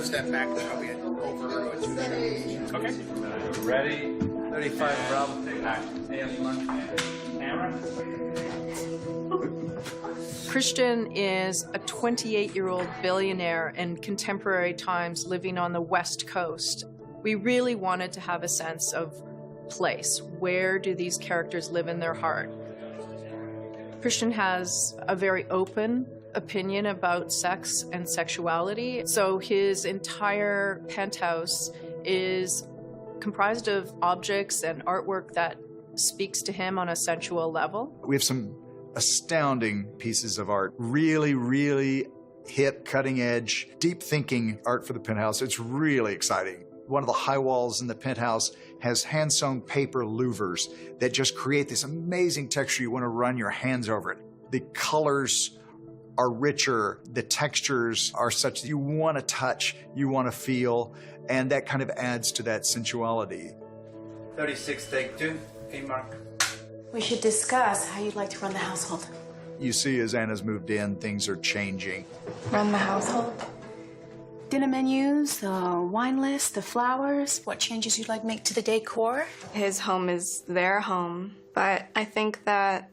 step back, probably over to a 2 shot. Okay. Ready? 35, Rob. Action. Camera. Christian is a 28-year-old billionaire in contemporary times living on the West Coast. We really wanted to have a sense of place. Where do these characters live in their heart? Christian has a very open opinion about sex and sexuality, so his entire penthouse is comprised of objects and artwork that speaks to him on a sensual level. We have some astounding pieces of art, really, really hip, cutting-edge, deep-thinking art for the penthouse. It's really exciting. One of the high walls in the penthouse has hand-sewn paper louvers that just create this amazing texture. You want to run your hands over it. The colors are richer, the textures are such that you want to touch, you want to feel, and that kind of adds to that sensuality. 36, take 2. Mark. We should discuss how you'd like to run the household. You see, as Anna's moved in, things are changing. Run the household? Dinner menus, the wine list, the flowers, what changes you'd like to make to the decor? His home is their home, but I think that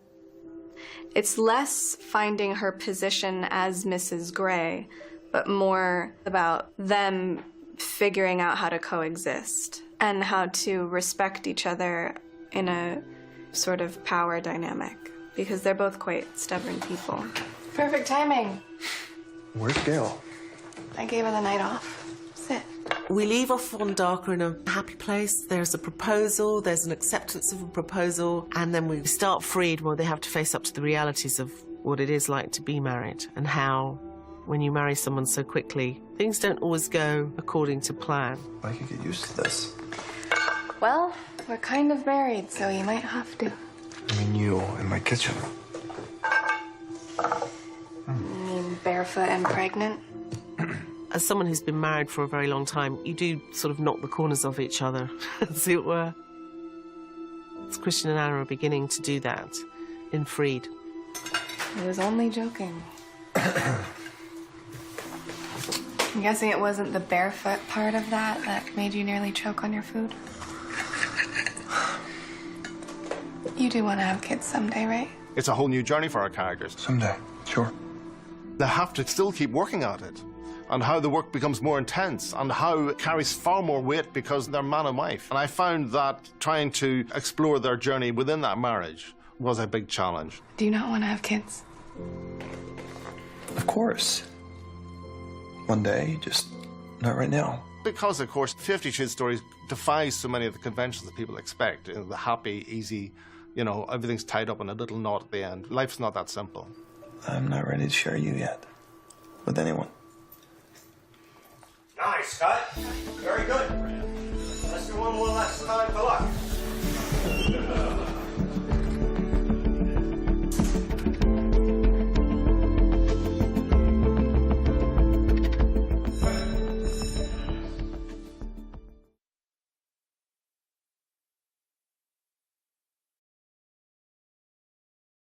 it's less finding her position as Mrs. Gray, but more about them figuring out how to coexist and how to respect each other in a sort of power dynamic, because they're both quite stubborn people. Perfect timing. Where's Gail? I gave her the night off. Sit. We leave off on darker in a happy place. There's a proposal, there's an acceptance of a proposal, and then we start Freed, where they have to face up to the realities of what it is like to be married and how, when you marry someone so quickly, things don't always go according to plan. I could get used to this. Well, we're kind of married, so you might have to. I mean, you in my kitchen. You mean barefoot and pregnant? As someone who's been married for a very long time, you do sort of knock the corners off each other, as it were. It's Christian and Anna are beginning to do that in Freed. I was only joking. I'm guessing it wasn't the barefoot part of that made you nearly choke on your food? You do want to have kids someday, right? It's a whole new journey for our characters. Someday, sure. They have to still keep working at it, and how the work becomes more intense, and how it carries far more weight because they're man and wife. And I found that trying to explore their journey within that marriage was a big challenge. Do you not want to have kids? Of course. One day, just not right now. Because, of course, 50 Shades Stories defies so many of the conventions that people expect. You know, the happy, easy, you know, everything's tied up in a little knot at the end. Life's not that simple. I'm not ready to share you yet. With anyone. Nice, Scott. Very good. Let's do one last time for luck.